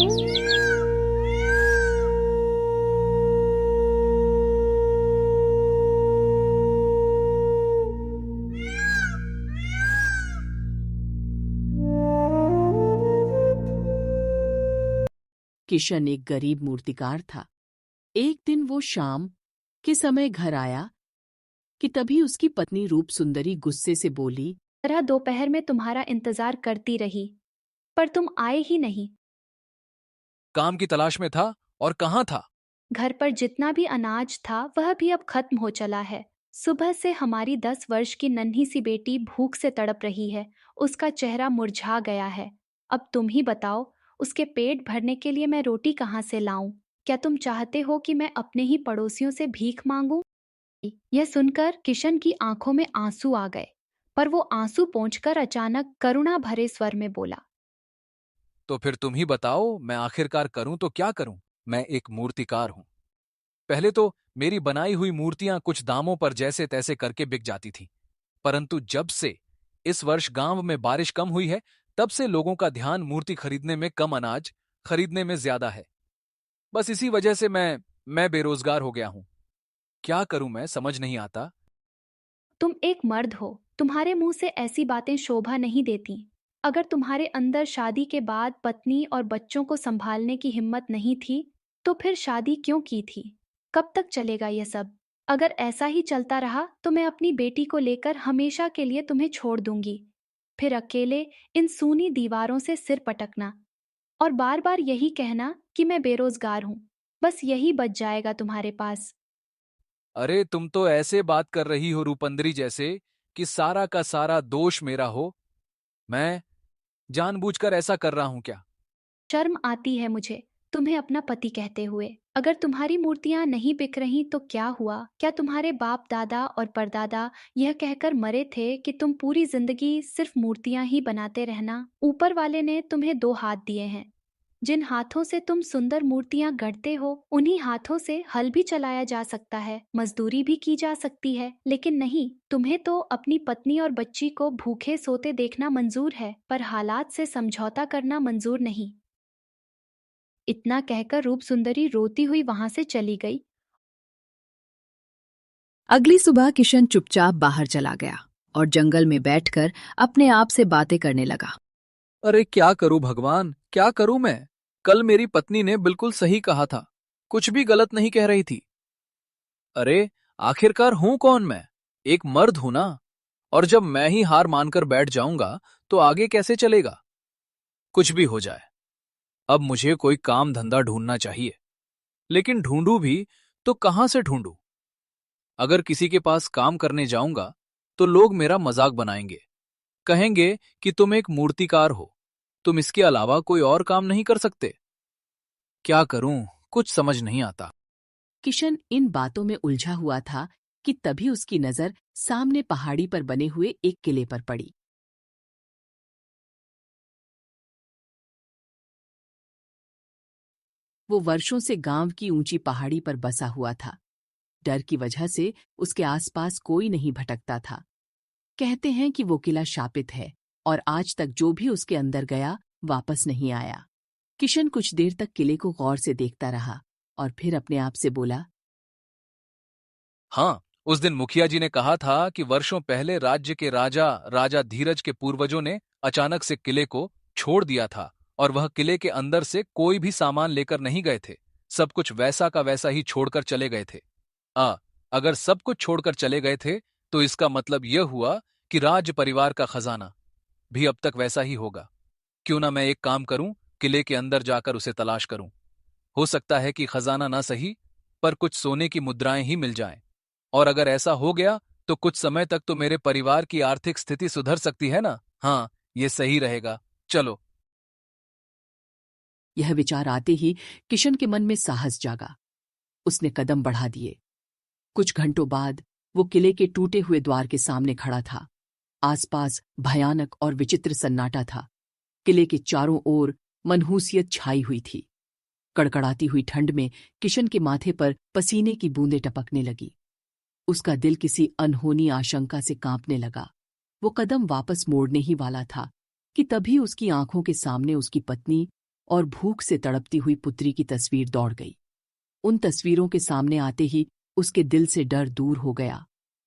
किशन एक गरीब मूर्तिकार था। एक दिन वो शाम के समय घर आया कि तभी उसकी पत्नी रूप सुंदरी गुस्से से बोली, तरह दोपहर में तुम्हारा इंतजार करती रही, पर तुम आए ही नहीं। काम की तलाश में था और कहाँ था। घर पर जितना भी अनाज था वह भी अब खत्म हो चला है। सुबह से हमारी 10 वर्ष की नन्ही सी बेटी भूख से तड़प रही है। उसका चेहरा मुरझा गया है। अब तुम ही बताओ, उसके पेट भरने के लिए मैं रोटी कहाँ से लाऊं? क्या तुम चाहते हो कि मैं अपने ही पड़ोसियों से भीख मांगूं? यह सुनकर किशन की आंखों में आंसू आ गए, पर वो आंसू पोंछकर अचानक करुणा भरे स्वर में बोला, तो फिर तुम ही बताओ, मैं आखिरकार करूं तो क्या करूं। मैं एक मूर्तिकार हूं। पहले तो मेरी बनाई हुई मूर्तियां कुछ दामों पर जैसे तैसे करके बिक जाती थी, परंतु जब से इस वर्ष गांव में बारिश कम हुई है, तब से लोगों का ध्यान मूर्ति खरीदने में कम, अनाज खरीदने में ज्यादा है। बस इसी वजह से मैं बेरोजगार हो गया हूं। क्या करूं, मैं समझ नहीं आता। तुम एक मर्द हो, तुम्हारे मुंह से ऐसी बातें शोभा नहीं देती। अगर तुम्हारे अंदर शादी के बाद पत्नी और बच्चों को संभालने की हिम्मत नहीं थी, तो फिर शादी क्यों की थी? कब तक चलेगा यह सब? अगर ऐसा ही चलता रहा तो मैं अपनी बेटी को लेकर हमेशा के लिए तुम्हें छोड़ दूंगी। फिर अकेले इन सूनी दीवारों से सिर पटकना और बार बार यही कहना कि मैं बेरोजगार हूं। बस यही बच जाएगा तुम्हारे पास। अरे तुम तो ऐसे बात कर रही हो रूपंदरी जैसे कि सारा का सारा दोष मेरा हो। मैं जानबूझकर ऐसा कर रहा हूं क्या। शर्म आती है मुझे तुम्हें अपना पति कहते हुए। अगर तुम्हारी मूर्तियां नहीं बिक रही तो क्या हुआ? क्या तुम्हारे बाप दादा और परदादा यह कहकर मरे थे कि तुम पूरी जिंदगी सिर्फ मूर्तियां ही बनाते रहना? ऊपर वाले ने तुम्हें दो हाथ दिए हैं। जिन हाथों से तुम सुंदर मूर्तियां गढ़ते हो, उन्हीं हाथों से हल भी चलाया जा सकता है, मजदूरी भी की जा सकती है। लेकिन नहीं, तुम्हें तो अपनी पत्नी और बच्ची को भूखे सोते देखना मंजूर है, पर हालात से समझौता करना मंजूर नहीं। इतना कहकर रूप सुंदरी रोती हुई वहां से चली गई। अगली सुबह किशन चुपचाप बाहर चला गया और जंगल में बैठकर अपने आप से बातें करने लगा। अरे क्या करूं भगवान, क्या करूं मैं। कल मेरी पत्नी ने बिल्कुल सही कहा था, कुछ भी गलत नहीं कह रही थी। अरे आखिरकार हूं कौन मैं, एक मर्द हूं ना। और जब मैं ही हार मानकर बैठ जाऊंगा तो आगे कैसे चलेगा। कुछ भी हो जाए, अब मुझे कोई काम धंधा ढूंढना चाहिए। लेकिन ढूंढूं भी तो कहां से ढूंढूं। अगर किसी के पास काम करने जाऊंगा तो लोग मेरा मजाक बनाएंगे, कहेंगे कि तुम एक मूर्तिकार हो, तुम इसके अलावा कोई और काम नहीं कर सकते। क्या करूं, कुछ समझ नहीं आता। किशन इन बातों में उलझा हुआ था कि तभी उसकी नजर सामने पहाड़ी पर बने हुए एक किले पर पड़ी। वो वर्षों से गांव की ऊंची पहाड़ी पर बसा हुआ था। डर की वजह से उसके आसपास कोई नहीं भटकता था। कहते हैं कि वो किला शापित है और आज तक जो भी उसके अंदर गया वापस नहीं आया। किशन कुछ देर तक किले को गौर से देखता रहा और फिर अपने आप से बोला, हाँ, उस दिन मुखिया जी ने कहा था कि वर्षों पहले राज्य के राजा राजा धीरज के पूर्वजों ने अचानक से किले को छोड़ दिया था और वह किले के अंदर से कोई भी सामान लेकर नहीं गए थे। सब कुछ वैसा का वैसा ही छोड़कर चले गए थे। अगर सब कुछ छोड़कर चले गए थे तो इसका मतलब यह हुआ कि राज परिवार का खजाना भी अब तक वैसा ही होगा। क्यों ना मैं एक काम करूं, किले के अंदर जाकर उसे तलाश करूं। हो सकता है कि खजाना ना सही, पर कुछ सोने की मुद्राएं ही मिल जाएं। और अगर ऐसा हो गया तो कुछ समय तक तो मेरे परिवार की आर्थिक स्थिति सुधर सकती है ना। हाँ, ये सही रहेगा, चलो। यह विचार आते ही किशन के मन में साहस जागा। उसने कदम बढ़ा दिए। कुछ घंटों बाद वो किले के टूटे हुए द्वार के सामने खड़ा था। आसपास भयानक और विचित्र सन्नाटा था। किले के चारों ओर मनहूसियत छाई हुई थी। कड़कड़ाती हुई ठंड में किशन के माथे पर पसीने की बूंदें टपकने लगी। उसका दिल किसी अनहोनी आशंका से कांपने लगा। वो कदम वापस मोड़ने ही वाला था कि तभी उसकी आंखों के सामने उसकी पत्नी और भूख से तड़पती हुई पुत्री की तस्वीर दौड़ गई। उन तस्वीरों के सामने आते ही उसके दिल से डर दूर हो गया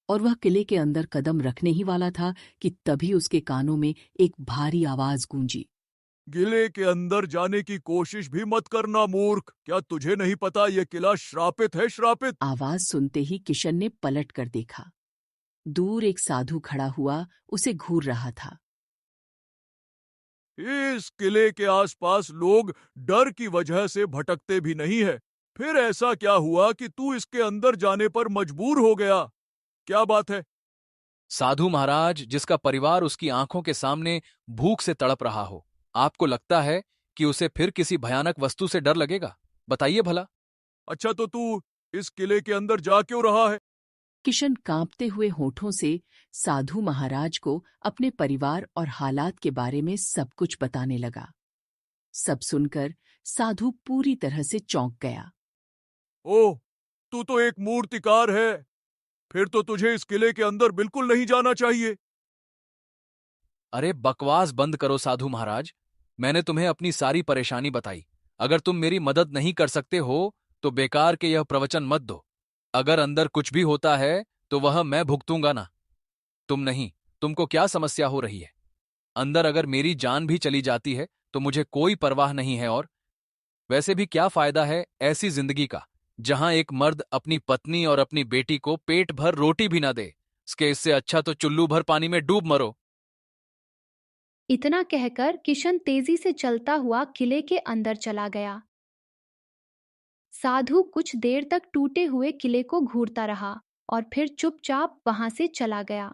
और वह किले के अंदर कदम रखने ही वाला था कि तभी उसके कानों में एक भारी आवाज गूंजी। किले के अंदर जाने की कोशिश भी मत करना मूर्ख। क्या तुझे नहीं पता ये किला श्रापित है, श्रापित। आवाज सुनते ही किशन ने पलट कर देखा। दूर एक साधु खड़ा हुआ उसे घूर रहा था। इस किले के आसपास लोग डर की वजह से भटकते भी नहीं है। फिर ऐसा क्या हुआ कि तू इसके अंदर जाने पर मजबूर हो गया? क्या बात है? साधु महाराज, जिसका परिवार उसकी आंखों के सामने भूख से तड़प रहा हो, आपको लगता है कि उसे फिर किसी भयानक वस्तु से डर लगेगा? बताइए भला। अच्छा, तो तू इस किले के अंदर जा क्यों रहा है? किशन कांपते हुए होठों से साधु महाराज को अपने परिवार और हालात के बारे में सब कुछ बताने लगा। सब सुनकर साधु पूरी तरह से चौंक गया। ओह, तू तो एक मूर्तिकार है। फिर तो तुझे इस किले के अंदर बिल्कुल नहीं जाना चाहिए। अरे बकवास बंद करो साधु महाराज। मैंने तुम्हें अपनी सारी परेशानी बताई। अगर तुम मेरी मदद नहीं कर सकते हो तो बेकार के यह प्रवचन मत दो। अगर अंदर कुछ भी होता है तो वह मैं भुगतूंगा ना, तुम नहीं। तुमको क्या समस्या हो रही है? अंदर अगर मेरी जान भी चली जाती है तो मुझे कोई परवाह नहीं है। और वैसे भी क्या फायदा है ऐसी जिंदगी का जहां एक मर्द अपनी पत्नी और अपनी बेटी को पेट भर रोटी भी ना दे। इससे अच्छा तो चुल्लू भर पानी में डूब मरो। इतना कहकर किशन तेजी से चलता हुआ किले के अंदर चला गया। साधु कुछ देर तक टूटे हुए किले को घूरता रहा और फिर चुपचाप वहां से चला गया।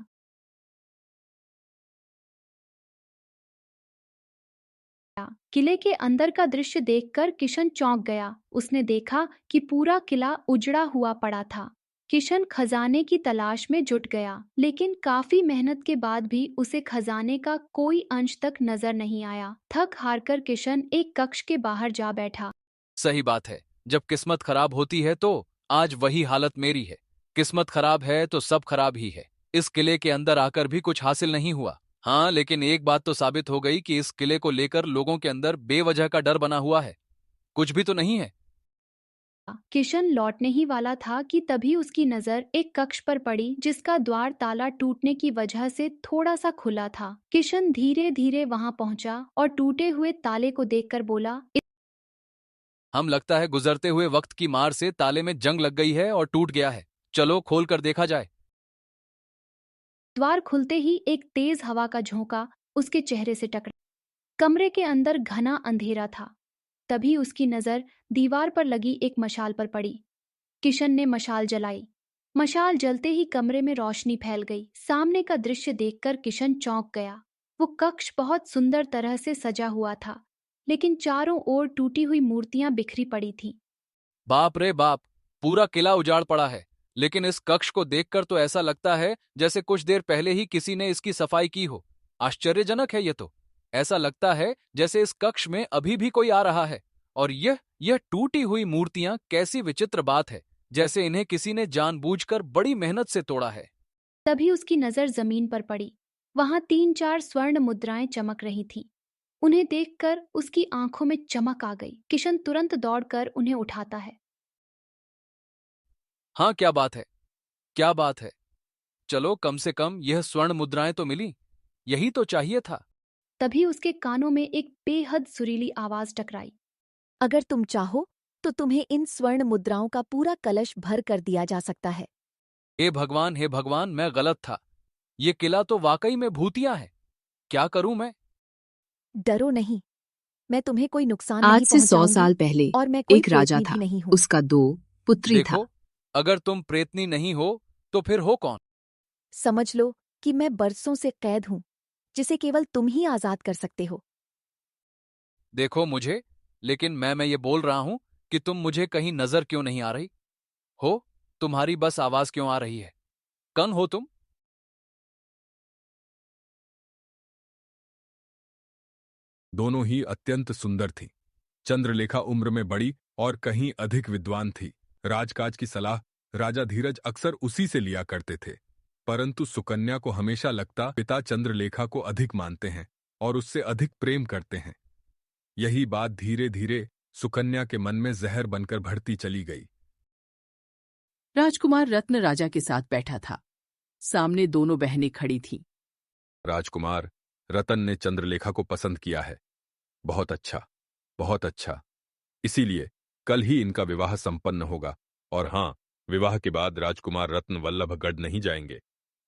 किले के अंदर का दृश्य देखकर किशन चौंक गया। उसने देखा कि पूरा किला उजड़ा हुआ पड़ा था। किशन खजाने की तलाश में जुट गया, लेकिन काफी मेहनत के बाद भी उसे खजाने का कोई अंश तक नजर नहीं आया। थक हारकर किशन एक कक्ष के बाहर जा बैठा। सही बात है, जब किस्मत खराब होती है तो आज वही हालत मेरी है। किस्मत खराब है तो सब खराब ही है। इस किले के अंदर आकर भी कुछ हासिल नहीं हुआ। हाँ, लेकिन एक बात तो साबित हो गई कि इस किले को लेकर लोगों के अंदर बेवजह का डर बना हुआ है। कुछ भी तो नहीं है। किशन लौटने ही वाला था कि तभी उसकी नजर एक कक्ष पर पड़ी जिसका द्वार ताला टूटने की वजह से थोड़ा सा खुला था। किशन धीरे धीरे वहां पहुंचा और टूटे हुए ताले को देखकर बोला, हम लगता है गुजरते हुए वक्त की मार से ताले में जंग लग गई है और टूट गया है। चलो खोल कर देखा जाए। द्वार खुलते ही एक तेज हवा का झोंका उसके चेहरे से टकरा। कमरे के अंदर घना अंधेरा था। तभी उसकी नजर दीवार पर लगी एक मशाल पर पड़ी। किशन ने मशाल जलाई। मशाल जलते ही कमरे में रोशनी फैल गई। सामने का दृश्य देखकर किशन चौंक गया। वो कक्ष बहुत सुंदर तरह से सजा हुआ था, लेकिन चारों ओर टूटी हुई मूर्तियां बिखरी पड़ी थीं। बाप रे बाप, पूरा किला उजाड़ पड़ा है। लेकिन इस कक्ष को देखकर तो ऐसा लगता है जैसे कुछ देर पहले ही किसी ने इसकी सफाई की हो। आश्चर्यजनक है ये तो। ऐसा लगता है जैसे इस कक्ष में अभी भी कोई आ रहा है। और यह टूटी हुई मूर्तियां कैसी विचित्र बात है, जैसे इन्हें किसी ने जानबूझकर बड़ी मेहनत से तोड़ा है। तभी उसकी नजर जमीन पर पड़ी। वहां 3-4 स्वर्ण मुद्राएं चमक रही थीं। उन्हें देखकर उसकी आंखों में चमक आ गई। किशन तुरंत दौड़कर उन्हें उठाता है। हाँ, क्या बात है, क्या बात है। चलो, कम से कम यह स्वर्ण मुद्राएं तो मिली। यही तो चाहिए था। तभी उसके कानों में एक बेहद सुरीली आवाज टकराई। अगर तुम चाहो तो तुम्हें इन स्वर्ण मुद्राओं का पूरा कलश भर कर दिया जा सकता है। हे भगवान, हे भगवान, मैं गलत था। ये किला तो वाकई में भूतिया है। क्या करूं मैं? डरो नहीं, मैं तुम्हें कोई नुकसान आज नहीं से 100 पहुंचाऊंगी साल पहले और मैं कोई एक राजा प्रेतनी था। भी नहीं हूँ। उसका 2 पुत्री था। देखो, अगर तुम प्रेतनी नहीं हो तो फिर हो कौन? समझ लो कि मैं बरसों से कैद हूँ, जिसे केवल तुम ही आजाद कर सकते हो। देखो मुझे, लेकिन मैं ये बोल रहा हूं कि तुम मुझे कहीं नजर क्यों नहीं आ रही हो? तुम्हारी बस आवाज क्यों आ रही है? कौन हो तुम? दोनों ही अत्यंत सुंदर थीं। चंद्रलेखा उम्र में बड़ी और कहीं अधिक विद्वान थी। राजकाज की सलाह राजा धीरज अक्सर उसी से लिया करते थे, परंतु सुकन्या को हमेशा लगता पिता चंद्रलेखा को अधिक मानते हैं और उससे अधिक प्रेम करते हैं। यही बात धीरे धीरे सुकन्या के मन में जहर बनकर बढ़ती चली गई। राजकुमार रत्न राजा के साथ बैठा था। सामने दोनों बहनें खड़ी थीं। राजकुमार, रतन ने चंद्रलेखा को पसंद किया है। बहुत अच्छा, बहुत अच्छा। इसीलिए कल ही इनका विवाह संपन्न होगा। और हां, विवाह के बाद राजकुमार रत्न वल्लभगढ़ नहीं जाएंगे।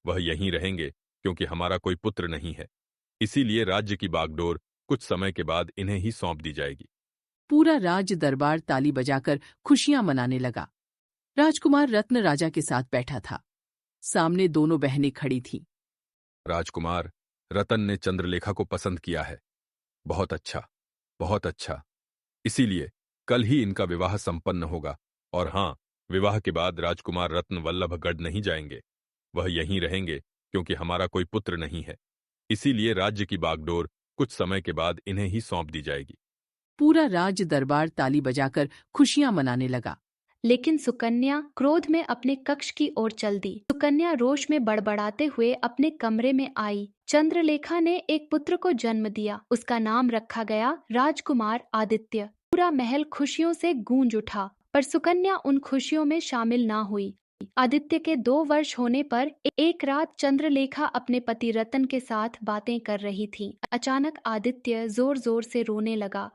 वह यहीं रहेंगे क्योंकि हमारा कोई पुत्र नहीं है। इसीलिए राज्य की बागडोर कुछ समय के बाद इन्हें ही सौंप दी जाएगी। पूरा राज दरबार ताली बजाकर खुशियां मनाने लगा। राजकुमार रत्न राजा के साथ बैठा था। सामने दोनों बहनें खड़ी थीं। राजकुमार, रतन ने चंद्रलेखा को पसंद किया है। बहुत अच्छा, बहुत अच्छा। इसीलिए कल ही इनका विवाह संपन्न होगा। और हां, विवाह के बाद राजकुमार रत्न वल्लभगढ़ नहीं जाएंगे। वह यहीं रहेंगे क्योंकि हमारा कोई पुत्र नहीं है। इसीलिए राज्य की बागडोर कुछ समय के बाद इन्हें ही सौंप दी जाएगी। पूरा राज दरबार ताली बजाकर खुशियां मनाने लगा। लेकिन सुकन्या क्रोध में अपने कक्ष की ओर चल दी। सुकन्या रोष में बड़बड़ाते हुए अपने कमरे में आई। चंद्रलेखा ने एक पुत्र को जन्म दिया। उसका नाम रखा गया राजकुमार आदित्य। पूरा महल खुशियों से गूंज उठा, पर सुकन्या उन खुशियों में शामिल ना हुई। आदित्य के 2 वर्ष होने पर एक रात चंद्रलेखा अपने पति रतन के साथ बातें कर रही थी। अचानक आदित्य जोर जोर से रोने लगा।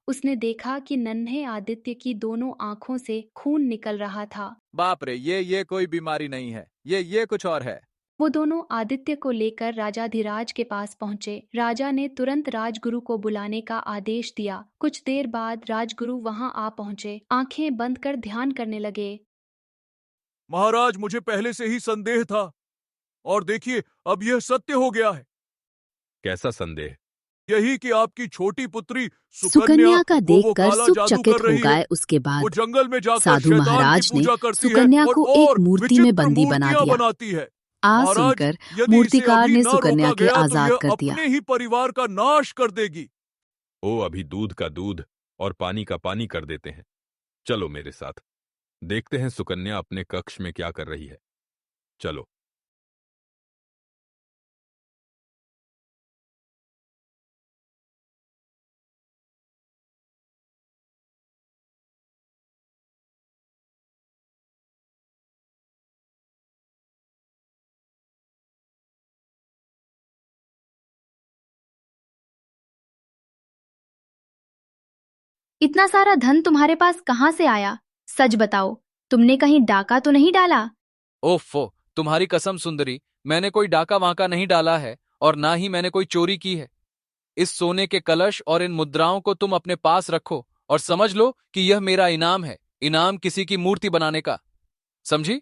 उसने देखा कि नन्हे आदित्य की दोनों आंखों से खून निकल रहा था। बाप रे, ये कोई बीमारी नहीं है, ये कुछ और है। वो दोनों आदित्य को लेकर राजाधिराज के पास पहुंचे। राजा ने तुरंत राजगुरु को बुलाने का आदेश दिया। कुछ देर बाद राजगुरु वहां आ पहुंचे। आंखें बंद कर ध्यान करने लगे। महाराज, मुझे पहले से ही संदेह था, और देखिए अब यह सत्य हो गया है। कैसा संदेह? यही कि आपकी छोटी पुत्री सुकन्या का वो देखकर काला सुख जादू चकित कर हो रही है। गए। उसके वो बाद जंगल में जाकर साधु शैतान महाराज की ने पूजा करती है सुकन्या और को एक मूर्ति में विचित्र बंदी बना मूर्तियां दिया। बनाती है। आज महाराज, सुनकर यदि इसे मूर्तिकार अभी ने न सुकन्या रोका के गया तो आजाद यह कर दिया। अपने ही परिवार का नाश कर देगी। ओ, अभी दूध का दूध और पानी का पानी कर देते हैं। चलो मेरे साथ, देखते हैं सुकन्या अपने कक्ष में क्या कर रही है। चलो। इतना सारा धन तुम्हारे पास कहाँ से आया? सच बताओ, तुमने कहीं डाका तो नहीं डाला? ओफो, तुम्हारी कसम सुंदरी, मैंने कोई डाका वाका नहीं डाला है और ना ही मैंने कोई चोरी की है। इस सोने के कलश और इन मुद्राओं को तुम अपने पास रखो और समझ लो कि यह मेरा इनाम है। इनाम किसी की मूर्ति बनाने का, समझी?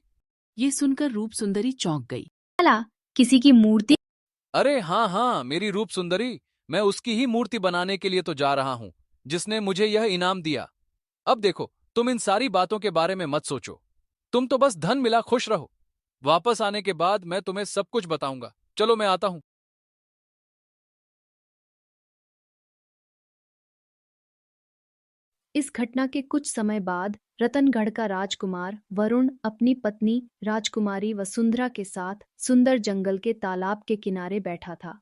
ये सुनकर रूप सुंदरी चौंक गई। डाला? किसी की मूर्ति? अरे हाँ, मेरी रूप सुंदरी, मैं उसकी ही मूर्ति बनाने के लिए तो जा रहा हूं जिसने मुझे यह इनाम दिया। अब देखो, तुम इन सारी बातों के बारे में मत सोचो। तुम तो बस धन मिला खुश रहो। वापस आने के बाद मैं तुम्हें सब कुछ बताऊंगा। चलो, मैं आता हूं। इस घटना के कुछ समय बाद रतनगढ़ का राजकुमार वरुण अपनी पत्नी राजकुमारी वसुंधरा के साथ सुंदर जंगल के तालाब के किनारे बैठा था।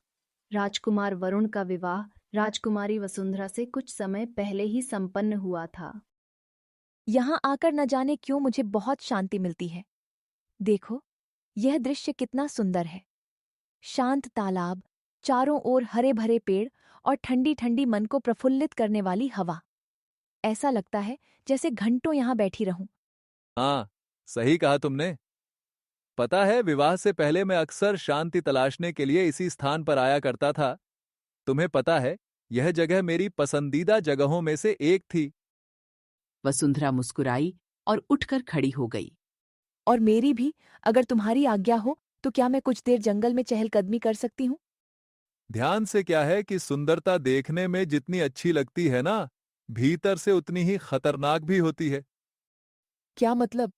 राजकुमार वरुण का विवाह राजकुमारी वसुंधरा से कुछ समय पहले ही संपन्न हुआ था। यहाँ आकर न जाने क्यों मुझे बहुत शांति मिलती है। देखो, यह दृश्य कितना सुंदर है। शांत तालाब, चारों ओर हरे भरे पेड़ और ठंडी ठंडी मन को प्रफुल्लित करने वाली हवा। ऐसा लगता है जैसे घंटों यहाँ बैठी रहूं। हाँ, सही कहा तुमने। पता है, विवाह से पहले मैं अक्सर शांति तलाशने के लिए इसी स्थान पर आया करता था। तुम्हें पता है, यह जगह मेरी पसंदीदा जगहों में से एक थी। वसुंधरा मुस्कुराई और उठकर खड़ी हो गई। और मेरी भी, अगर तुम्हारी आज्ञा हो तो क्या मैं कुछ देर जंगल में चहलकदमी कर सकती हूँ? ध्यान से क्या है कि सुंदरता देखने में जितनी अच्छी लगती है ना, भीतर से उतनी ही खतरनाक भी होती है। क्या मतलब?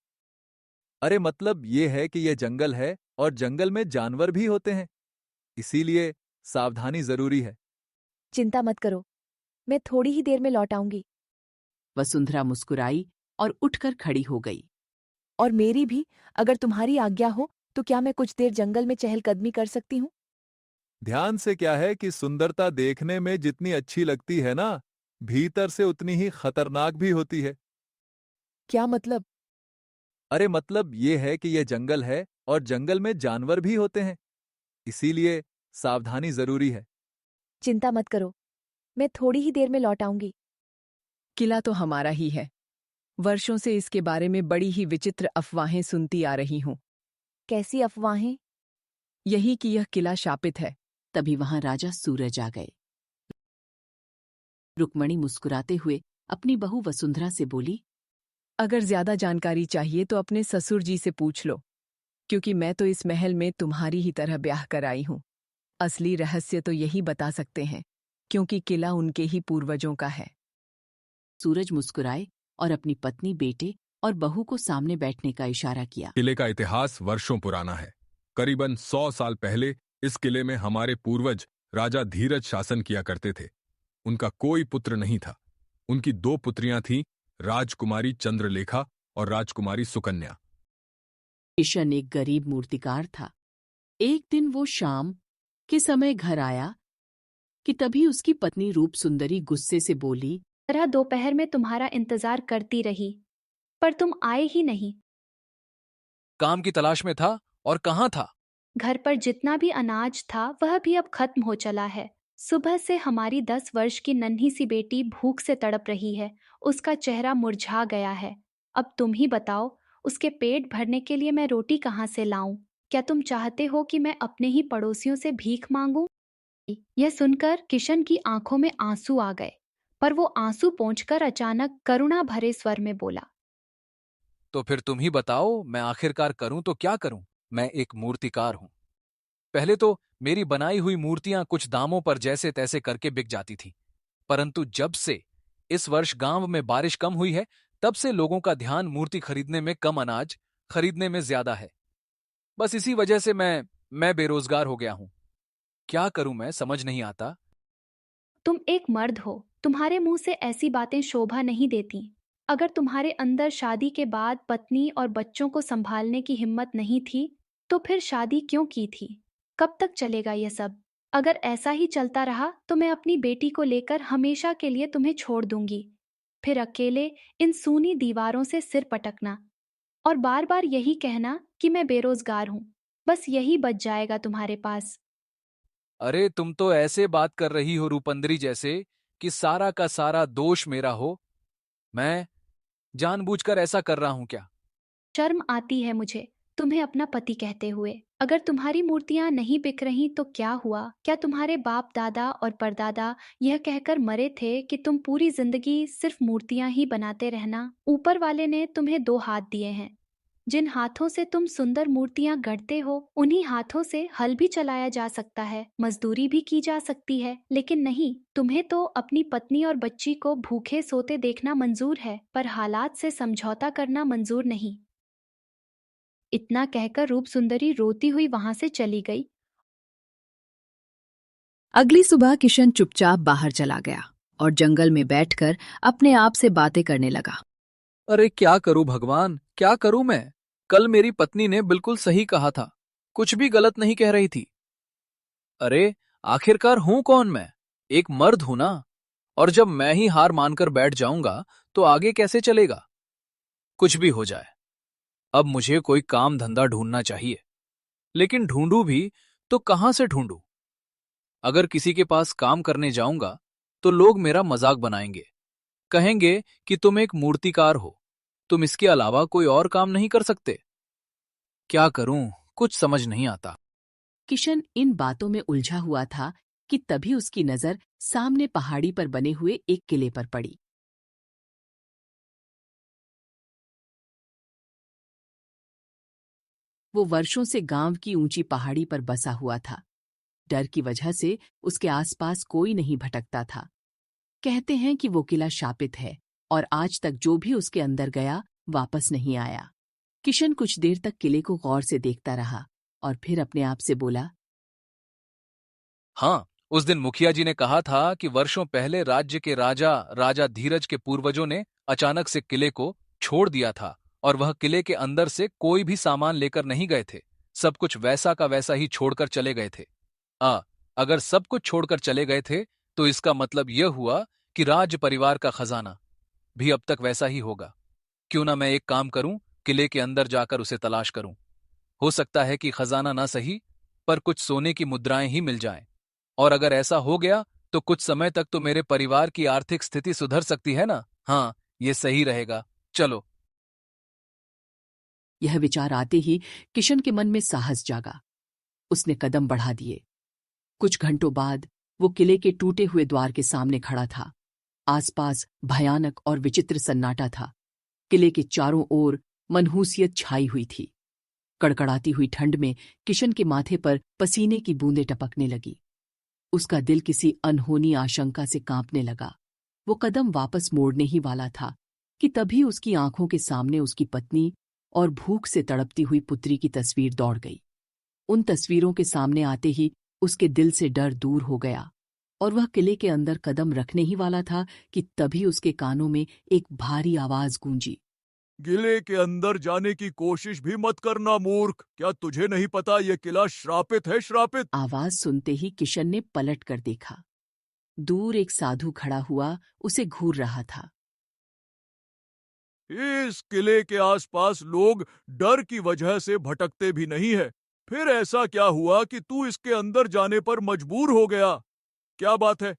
अरे मतलब ये है कि यह जंगल है और जंगल में जानवर भी होते हैं, इसीलिए सावधानी जरूरी है। चिंता मत करो, मैं थोड़ी ही देर में लौट आऊंगी। वसुंधरा मुस्कुराई और उठकर खड़ी हो गई। और मेरी भी, अगर तुम्हारी आज्ञा हो तो क्या मैं कुछ देर जंगल में चहलकदमी कर सकती हूँ? ध्यान से क्या है कि सुंदरता देखने में जितनी अच्छी लगती है ना, भीतर से उतनी ही खतरनाक भी होती है। क्या मतलब? अरे मतलब ये है कि यह जंगल है और जंगल में जानवर भी होते हैं, इसीलिए सावधानी जरूरी है। चिंता मत करो, मैं थोड़ी ही देर में लौट आऊंगी। किला तो हमारा ही है। वर्षों से इसके बारे में बड़ी ही विचित्र अफवाहें सुनती आ रही हूं। कैसी अफवाहें? यही कि यह किला शापित है। तभी वहां राजा सूरज आ गए। रुक्मणी मुस्कुराते हुए अपनी बहू वसुंधरा से बोली, अगर ज्यादा जानकारी चाहिए तो अपने ससुर जी से पूछ लो, क्योंकि मैं तो इस महल में तुम्हारी ही तरह ब्याह कर आई हूं। असली रहस्य तो यही बता सकते हैं, क्योंकि किला उनके ही पूर्वजों का है। सूरज मुस्कुराए और अपनी पत्नी, बेटे और बहू को सामने बैठने का इशारा किया। किले का इतिहास वर्षों पुराना है। करीबन 100 साल पहले इस किले में हमारे पूर्वज राजा धीरज शासन किया करते थे। उनका कोई पुत्र नहीं था। उनकी 2 पुत्रियां थीं, राजकुमारी चंद्रलेखा और राजकुमारी सुकन्या। किशन एक गरीब मूर्तिकार था। एक दिन वो शाम के समय घर आया कि तभी उसकी पत्नी रूप सुंदरी गुस्से से बोली, तरह दोपहर में तुम्हारा इंतजार करती रही, पर तुम आए ही नहीं। काम की तलाश में था और कहाँ था? घर पर जितना भी अनाज था वह भी अब खत्म हो चला है। सुबह से हमारी 10 वर्ष की नन्ही सी बेटी भूख से तड़प रही है। उसका चेहरा मुरझा गया है। अब तुम ही बताओ, उसके पेट भरने के लिए मैं रोटी कहाँ से लाऊं? क्या तुम चाहते हो कि मैं अपने ही पड़ोसियों से भीख मांगूं? यह सुनकर किशन की आंखों में आंसू आ गए, पर वो आंसू पोंछकर अचानक करुणा भरे स्वर में बोला, तो फिर तुम ही बताओ, मैं आखिरकार करूं तो क्या करूं? मैं एक मूर्तिकार हूं। पहले तो मेरी बनाई हुई मूर्तियां कुछ दामों पर जैसे तैसे करके बिक जाती थी, परंतु जब से इस वर्ष गांव में बारिश कम हुई है, तब से लोगों का ध्यान मूर्ति खरीदने में कम, अनाज खरीदने में ज्यादा है। बस इसी वजह से मैं बेरोजगार हो गया हूं। क्या करूं मैं समझ नहीं आता। तुम एक मर्द हो, तुम्हारे मुंह से ऐसी बातें शोभा नहीं देती। अगर तुम्हारे अंदर शादी के बाद पत्नी और बच्चों को संभालने की हिम्मत नहीं थी, तो फिर शादी क्यों की थी? कब तक चलेगा यह सब? अगर ऐसा ही चलता रहा तो मैं अपनी बेटी को लेकर हमेशा के लिए तुम्हें छोड़ दूंगी। फिर अकेले इन सूनी दीवारों से सिर पटकना और बार बार यही कहना कि मैं बेरोजगार हूं। बस यही बच जाएगा तुम्हारे पास। अरे तुम तो ऐसे बात कर रही हो रूपंदरी जैसे कि सारा का सारा दोष मेरा हो। मैं जानबूझकर ऐसा कर रहा हूं क्या? शर्म आती है मुझे तुम्हें अपना पति कहते हुए। अगर तुम्हारी मूर्तियां नहीं बिक रही तो क्या हुआ? क्या तुम्हारे बाप दादा और परदादा यह कहकर मरे थे कि तुम पूरी जिंदगी सिर्फ मूर्तियां ही बनाते रहना? ऊपर वाले ने तुम्हें 2 हाथ दिए हैं। जिन हाथों से तुम सुंदर मूर्तियां गढ़ते हो, उन्हीं हाथों से हल भी चलाया जा सकता है, मजदूरी भी की जा सकती है। लेकिन नहीं, तुम्हें तो अपनी पत्नी और बच्ची को भूखे सोते देखना मंजूर है, पर हालात से समझौता करना मंजूर नहीं। इतना कहकर रूप सुंदरी रोती हुई वहां से चली गई। अगली सुबह किशन चुपचाप बाहर चला गया और जंगल में बैठकर अपने आप से बातें करने लगा। अरे क्या करूं भगवान, क्या करूं मैं? कल मेरी पत्नी ने बिल्कुल सही कहा था, कुछ भी गलत नहीं कह रही थी। अरे आखिरकार हूं कौन मैं? एक मर्द हूं ना। और जब मैं ही हार मानकर बैठ जाऊंगा तो आगे कैसे चलेगा? कुछ भी हो जाए, अब मुझे कोई काम धंधा ढूंढना चाहिए। लेकिन ढूंढूं भी तो कहां से ढूंढूं? अगर किसी के पास काम करने जाऊंगा तो लोग मेरा मजाक बनाएंगे, कहेंगे कि तुम एक मूर्तिकार हो, तुम इसके अलावा कोई और काम नहीं कर सकते। क्या करूं, कुछ समझ नहीं आता। किशन इन बातों में उलझा हुआ था कि तभी उसकी नजर सामने पहाड़ी पर बने हुए एक किले पर पड़ी। वो वर्षों से गांव की ऊंची पहाड़ी पर बसा हुआ था। डर की वजह से उसके आसपास कोई नहीं भटकता था। कहते हैं कि वो किला शापित है और आज तक जो भी उसके अंदर गया वापस नहीं आया। किशन कुछ देर तक किले को गौर से देखता रहा और फिर अपने आप से बोला, हाँ, उस दिन मुखिया जी ने कहा था कि वर्षों पहले राज्य के राजा राजा धीरज के पूर्वजों ने अचानक से किले को छोड़ दिया था और वह किले के अंदर से कोई भी सामान लेकर नहीं गए थे। सब कुछ वैसा का वैसा ही छोड़कर चले गए थे। अगर सब कुछ छोड़कर चले गए थे तो इसका मतलब यह हुआ कि राज्य परिवार का खजाना भी अब तक वैसा ही होगा। क्यों ना मैं एक काम करूं, किले के अंदर जाकर उसे तलाश करूं। हो सकता है कि खजाना ना सही, पर कुछ सोने की मुद्राएं ही मिल जाएं। और अगर ऐसा हो गया तो कुछ समय तक तो मेरे परिवार की आर्थिक स्थिति सुधर सकती है ना। हाँ, ये सही रहेगा। चलो। यह विचार आते ही किशन के मन में साहस जागा। उसने कदम बढ़ा दिए। कुछ घंटों बाद वो किले के टूटे हुए द्वार के सामने खड़ा था। आसपास भयानक और विचित्र सन्नाटा था। किले के चारों ओर मनहूसियत छाई हुई थी। कड़कड़ाती हुई ठंड में किशन के माथे पर पसीने की बूंदें टपकने लगी। उसका दिल किसी अनहोनी आशंका से कांपने लगा। वो कदम वापस मोड़ने ही वाला था कि तभी उसकी आंखों के सामने उसकी पत्नी और भूख से तड़पती हुई पुत्री की तस्वीर दौड़ गई। उन तस्वीरों के सामने आते ही उसके दिल से डर दूर हो गया और वह किले के अंदर कदम रखने ही वाला था कि तभी उसके कानों में एक भारी आवाज गूंजी। किले के अंदर जाने की कोशिश भी मत करना मूर्ख। क्या तुझे नहीं पता ये किला श्रापित है, श्रापित। आवाज सुनते ही किशन ने पलट कर देखा। दूर एक साधु खड़ा हुआ उसे घूर रहा था। इस किले के आसपास लोग डर की वजह से भटकते भी नहीं है। फिर ऐसा क्या हुआ कि तू इसके अंदर जाने पर मजबूर हो गया? क्या बात है?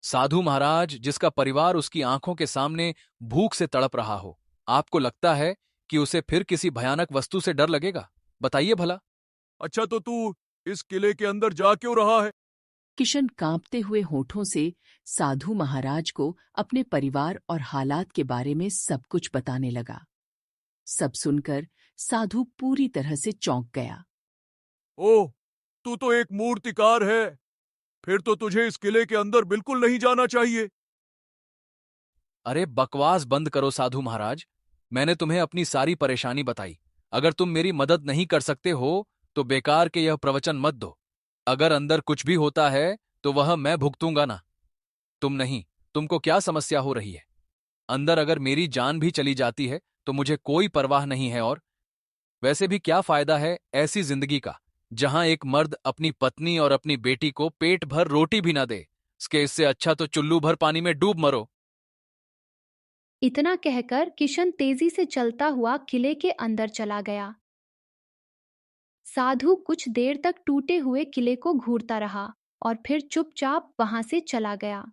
साधु महाराज, जिसका परिवार उसकी आंखों के सामने भूख से तड़प रहा हो, आपको लगता है कि उसे फिर किसी भयानक वस्तु से डर लगेगा? बताइए भला। अच्छा, तो तू इस किले के अंदर जा क्यों रहा है? किशन कांपते हुए होठों से साधु महाराज को अपने परिवार और हालात के बारे में सब कुछ बताने लगा। सब सुनकर साधु पूरी तरह से चौंक गया। ओह, तू तो एक मूर्तिकार है। फिर तो तुझे इस किले के अंदर बिल्कुल नहीं जाना चाहिए। अरे बकवास बंद करो साधु महाराज। मैंने तुम्हें अपनी सारी परेशानी बताई। अगर तुम मेरी मदद नहीं कर सकते हो तो बेकार के यह प्रवचन मत दो। अगर अंदर कुछ भी होता है तो वह मैं भुगतूंगा ना, तुम नहीं। तुमको क्या समस्या हो रही है? अंदर अगर मेरी जान भी चली जाती है तो मुझे कोई परवाह नहीं है। और वैसे भी क्या फायदा है ऐसी जिंदगी का जहां एक मर्द अपनी पत्नी और अपनी बेटी को पेट भर रोटी भी ना दे। इससे अच्छा तो चुल्लू भर पानी में डूब मरो। इतना कहकर किशन तेजी से चलता हुआ किले के अंदर चला गया। साधु कुछ देर तक टूटे हुए किले को घूरता रहा और फिर चुपचाप वहां से चला गया।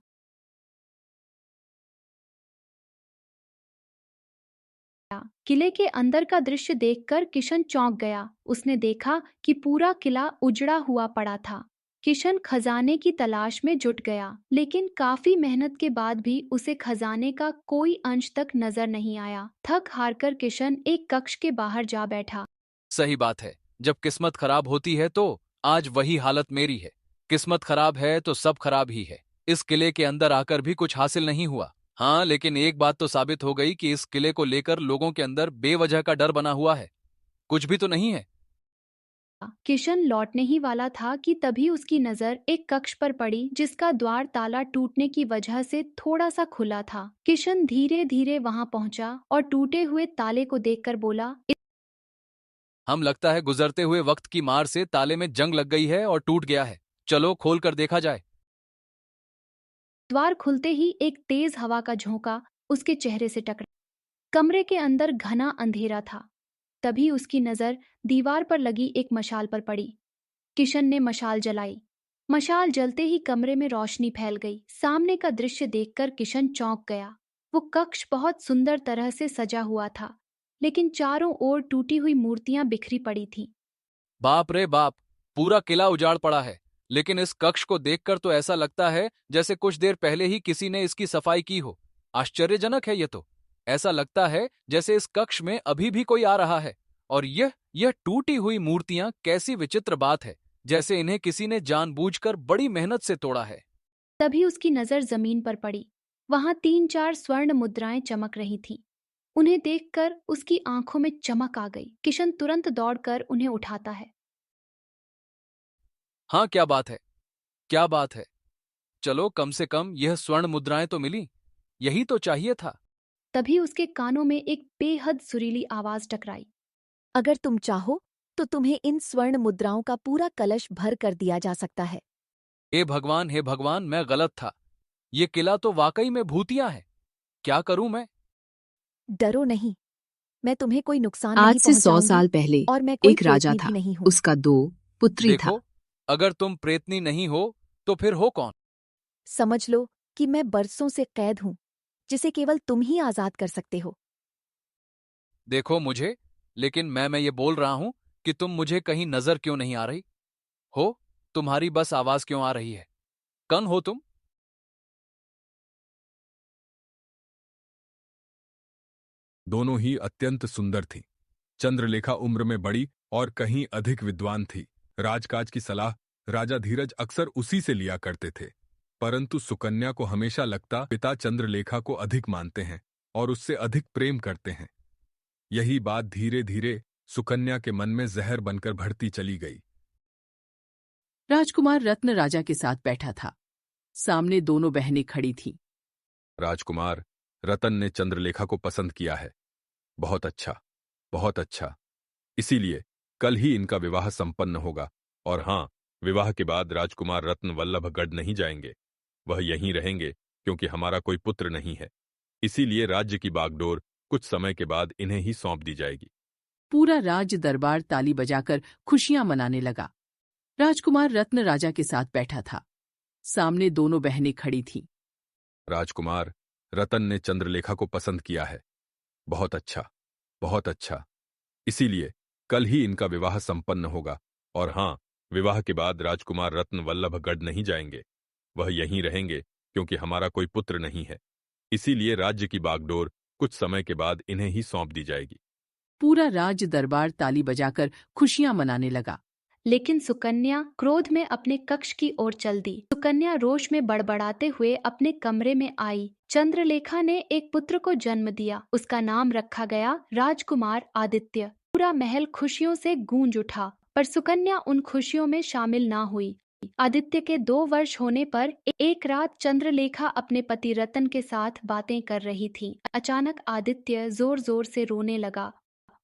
किले के अंदर का दृश्य देखकर किशन चौंक गया। उसने देखा कि पूरा किला उजड़ा हुआ पड़ा था। किशन खजाने की तलाश में जुट गया, लेकिन काफी मेहनत के बाद भी उसे खजाने का कोई अंश तक नजर नहीं आया। थक हारकर किशन एक कक्ष के बाहर जा बैठा। सही बात है, जब किस्मत खराब होती है तो आज वही हालत मेरी है। किस्मत खराब है तो सब खराब ही है। इस किले के अंदर आकर भी कुछ हासिल नहीं हुआ। हाँ, लेकिन एक बात तो साबित हो गई कि इस किले को लेकर लोगों के अंदर बेवजह का डर बना हुआ है। कुछ भी तो नहीं है। किशन लौटने ही वाला था कि तभी उसकी नजर एक कक्ष पर पड़ी जिसका द्वार ताला टूटने की वजह से थोड़ा सा खुला था। किशन धीरे धीरे वहां पहुंचा और टूटे हुए ताले को देखकर बोला, हम लगता है गुजरते हुए वक्त की मार से ताले में जंग लग गई है और टूट गया है। चलो खोल कर देखा जाए। द्वार खुलते ही एक तेज हवा का झोंका उसके चेहरे से टकरा। कमरे के अंदर घना अंधेरा था। तभी उसकी नजर दीवार पर लगी एक मशाल पर पड़ी। किशन ने मशाल जलाई। मशाल जलते ही कमरे में रोशनी फैल गई। सामने का दृश्य देखकर किशन चौंक गया। वो कक्ष बहुत सुंदर तरह से सजा हुआ था, लेकिन चारों ओर टूटी हुई मूर्तियां बिखरी पड़ी थीं। बाप रे बाप, पूरा किला उजाड़ पड़ा है। लेकिन इस कक्ष को देखकर तो ऐसा लगता है जैसे कुछ देर पहले ही किसी ने इसकी सफाई की हो। आश्चर्यजनक है ये तो। ऐसा लगता है जैसे इस कक्ष में अभी भी कोई आ रहा है। और यह टूटी हुई मूर्तियां कैसी विचित्र बात है, जैसे इन्हें किसी ने जानबूझकर बड़ी मेहनत से तोड़ा है। तभी उसकी नजर जमीन पर पड़ी। वहां 3-4 स्वर्ण मुद्राएं चमक रही थीं। उन्हें देखकर उसकी आंखों में चमक आ गई। किशन तुरंत दौड़कर उन्हें उठाता है। हाँ, क्या बात है, क्या बात है। चलो, कम से कम यह स्वर्ण मुद्राएं तो मिली। यही तो चाहिए था। तभी उसके कानों में एक बेहद सुरीली आवाज टकराई। अगर तुम चाहो तो तुम्हें इन स्वर्ण मुद्राओं का पूरा कलश भर कर दिया जा सकता है। हे भगवान, हे भगवान, मैं गलत था। ये किला तो वाकई में भूतिया है। क्या करूं मैं? डरो नहीं, मैं तुम्हें कोई नुकसान आज नहीं से 100 पहुंचाऊंगी साल पहले और मैं कोई एक राजा प्रेतनी था। भी नहीं हूँ। उसका 2 पुत्री था। देखो, अगर तुम प्रेतनी नहीं हो तो फिर हो कौन? समझ लो कि मैं बरसों से कैद हूँ, जिसे केवल तुम ही आजाद कर सकते हो। देखो मुझे, लेकिन मैं ये बोल रहा हूं कि तुम मुझे कहीं नजर क्यों नहीं आ रही हो? तुम्हारी बस आवाज क्यों आ रही है? कौन हो तुम? दोनों ही अत्यंत सुंदर थीं। चंद्रलेखा उम्र में बड़ी और कहीं अधिक विद्वान थी। राजकाज की सलाह राजा धीरज अक्सर उसी से लिया करते थे, परंतु सुकन्या को हमेशा लगता पिता चंद्रलेखा को अधिक मानते हैं और उससे अधिक प्रेम करते हैं। यही बात धीरे धीरे सुकन्या के मन में जहर बनकर बढ़ती चली गई। राजकुमार रत्न राजा के साथ बैठा था। सामने दोनों बहनें खड़ी थीं। राजकुमार रतन ने चंद्रलेखा को पसंद किया है। बहुत अच्छा, बहुत अच्छा। इसीलिए कल ही इनका विवाह संपन्न होगा। और हां, विवाह के बाद राजकुमार रत्न वल्लभगढ़ नहीं जाएंगे, वह यहीं रहेंगे, क्योंकि हमारा कोई पुत्र नहीं है। इसीलिए राज्य की बागडोर कुछ समय के बाद इन्हें ही सौंप दी जाएगी। पूरा राज दरबार ताली बजाकर खुशियां मनाने लगा। राजकुमार रत्न राजा के साथ बैठा था। सामने दोनों बहनें खड़ी थीं। राजकुमार रतन ने चंद्रलेखा को पसंद किया है। बहुत अच्छा, बहुत अच्छा। इसीलिए कल ही इनका विवाह संपन्न होगा। और हां, विवाह के बाद राजकुमार रत्न वल्लभगढ़ नहीं जाएंगे, वह यहीं रहेंगे, क्योंकि हमारा कोई पुत्र नहीं है। इसीलिए राज्य की बागडोर कुछ समय के बाद इन्हें ही सौंप दी जाएगी। पूरा राज दरबार ताली बजाकर खुशियां मनाने लगा। लेकिन सुकन्या क्रोध में अपने कक्ष की ओर चल दी। सुकन्या रोष में बड़बड़ाते हुए अपने कमरे में आई। चंद्रलेखा ने एक पुत्र को जन्म दिया। उसका नाम रखा गया राजकुमार आदित्य। पूरा महल खुशियों से गूंज उठा, पर सुकन्या उन खुशियों में शामिल ना हुई। आदित्य के 2 वर्ष होने पर एक रात चंद्रलेखा अपने पति रतन के साथ बातें कर रही थी। अचानक आदित्य जोर जोर से रोने लगा।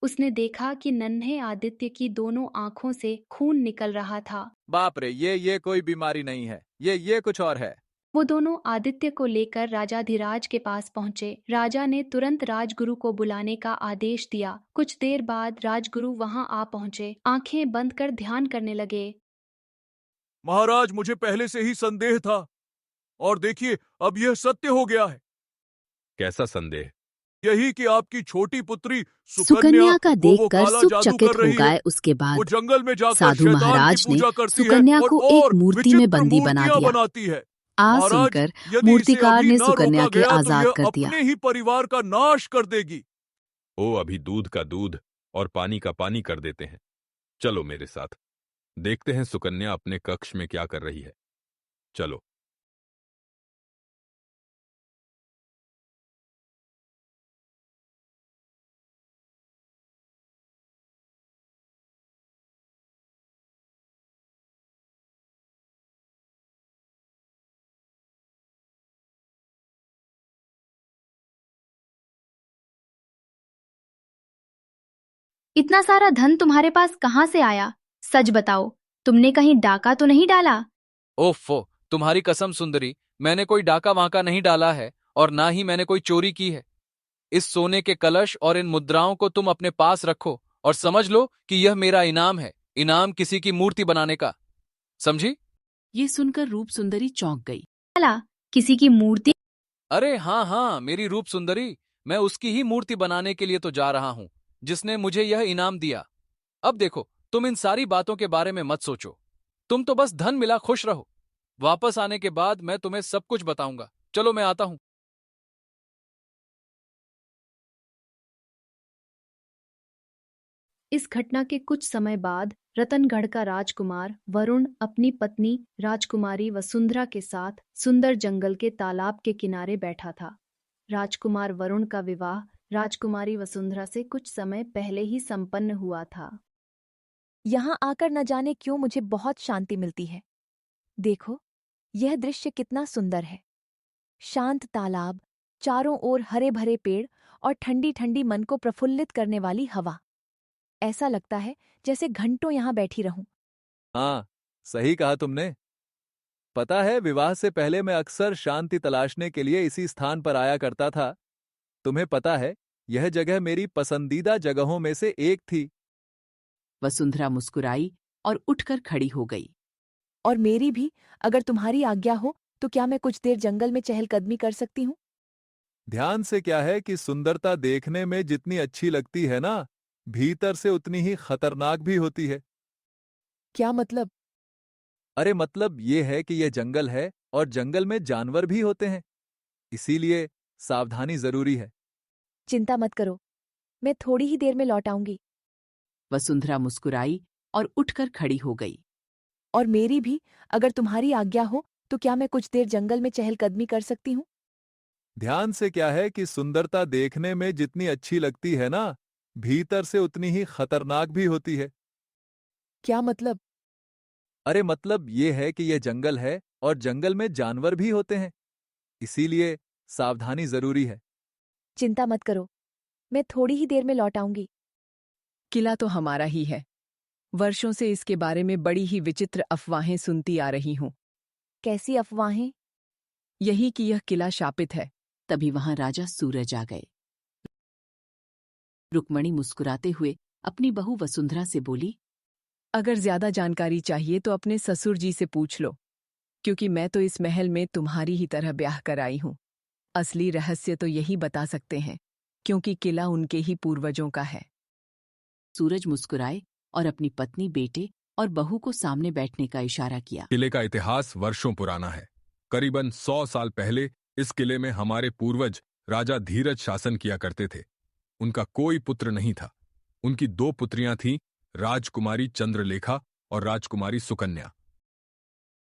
उसने देखा कि नन्हे आदित्य की दोनों आंखों से खून निकल रहा था। बाप रे, ये कोई बीमारी नहीं है, ये कुछ और है। वो दोनों आदित्य को लेकर राजाधिराज के पास पहुंचे। राजा ने तुरंत राजगुरु को बुलाने का आदेश दिया। कुछ देर बाद राजगुरु वहां आ पहुंचे। आंखें बंद कर ध्यान करने लगे। महाराज, मुझे पहले से ही संदेह था, और देखिए अब यह सत्य हो गया है। कैसा संदेह? यही कि आपकी छोटी पुत्री सुकन्या का वो देखकर काला सुख जादू चकित कर हो रही है। गए। उसके वो बाद जंगल में जाकर साधु शैतान महाराज की ने पूजा करती सुकन्या है को और एक मूर्ति में विचित्र बंदी बना मूर्तियां दिया। बनाती है। आज महाराज, सुनकर यदि इसे मूर्तिकार अभी ने न सुकन्या रोका के गया तो आजाद यह कर दिया। अपने ही परिवार का नाश कर देगी। ओ, अभी दूध का दूध और पानी का पानी कर देते हैं। चलो मेरे साथ, देखते हैं सुकन्या अपने कक्ष में क्या कर रही है। चलो। इतना सारा धन तुम्हारे पास कहाँ से आया? सच बताओ, तुमने कहीं डाका तो नहीं डाला? ओफो, तुम्हारी कसम सुंदरी, मैंने कोई डाका वाका नहीं डाला है और ना ही मैंने कोई चोरी की है। इस सोने के कलश और इन मुद्राओं को तुम अपने पास रखो और समझ लो कि यह मेरा इनाम है, इनाम किसी की मूर्ति बनाने का। समझी? ये सुनकर रूप सुंदरी चौंक गई। डाला? किसी की मूर्ति? अरे हाँ हाँ, मेरी रूप सुंदरी, मैं उसकी ही मूर्ति बनाने के लिए तो जा रहा हूं जिसने मुझे यह इनाम दिया। अब देखो, तुम इन सारी बातों के बारे में मत सोचो, तुम तो बस धन मिला खुश रहो। वापस आने के बाद मैं तुम्हें सब कुछ बताऊंगा। चलो मैं आता हूं। इस घटना के कुछ समय बाद रतनगढ़ का राजकुमार वरुण अपनी पत्नी राजकुमारी वसुंधरा के साथ सुंदर जंगल के तालाब के किनारे बैठा था। राजकुमार वरुण का विवाह राजकुमारी वसुंधरा से कुछ समय पहले ही संपन्न हुआ था। यहाँ आकर न जाने क्यों मुझे बहुत शांति मिलती है। देखो, यह दृश्य कितना सुंदर है। शांत तालाब, चारों ओर हरे भरे पेड़ और ठंडी ठंडी मन को प्रफुल्लित करने वाली हवा। ऐसा लगता है जैसे घंटों यहाँ बैठी रहूं। हाँ, सही कहा तुमने। पता है, विवाह से पहले मैं अक्सर शांति तलाशने के लिए इसी स्थान पर आया करता था। तुम्हें पता है, यह जगह मेरी पसंदीदा जगहों में से एक थी। वसुंधरा मुस्कुराई और उठकर खड़ी हो गई। और मेरी भी, अगर तुम्हारी आज्ञा हो तो क्या मैं कुछ देर जंगल में चहलकदमी कर सकती हूँ? ध्यान से क्या है कि सुंदरता देखने में जितनी अच्छी लगती है ना, भीतर से उतनी ही खतरनाक भी होती है। क्या मतलब? अरे मतलब ये है कि यह जंगल है और जंगल में जानवर भी होते हैं, इसीलिए सावधानी जरूरी है। चिंता मत करो, मैं थोड़ी ही देर में लौट आऊंगी। वसुंधरा मुस्कुराई और उठकर खड़ी हो गई। और मेरी भी, अगर तुम्हारी आज्ञा हो तो क्या मैं कुछ देर जंगल में चहलकदमी कर सकती हूँ? ध्यान से क्या है कि सुंदरता देखने में जितनी अच्छी लगती है ना, भीतर से उतनी ही खतरनाक भी होती है। क्या मतलब? अरे मतलब ये है कि यह जंगल है और जंगल में जानवर भी होते हैं, इसीलिए सावधानी जरूरी है। चिंता मत करो, मैं थोड़ी ही देर में लौट आऊंगी। किला तो हमारा ही है। वर्षों से इसके बारे में बड़ी ही विचित्र अफवाहें सुनती आ रही हूं। कैसी अफवाहें? यही कि यह किला शापित है। तभी वहां राजा सूरज आ गए। रुक्मणी मुस्कुराते हुए अपनी बहू वसुंधरा से बोली, अगर ज्यादा जानकारी चाहिए तो अपने ससुर जी से पूछ लो, क्योंकि मैं तो इस महल में तुम्हारी ही तरह ब्याह कर आई हूं। असली रहस्य तो यही बता सकते हैं, क्योंकि किला उनके ही पूर्वजों का है। सूरज मुस्कुराए और अपनी पत्नी, बेटे और बहू को सामने बैठने का इशारा किया। किले का इतिहास वर्षों पुराना है। करीबन 100 साल पहले इस किले में हमारे पूर्वज राजा धीरज शासन किया करते थे। उनका कोई पुत्र नहीं था। उनकी 2 पुत्रियां थीं, राजकुमारी चंद्रलेखा और राजकुमारी सुकन्या।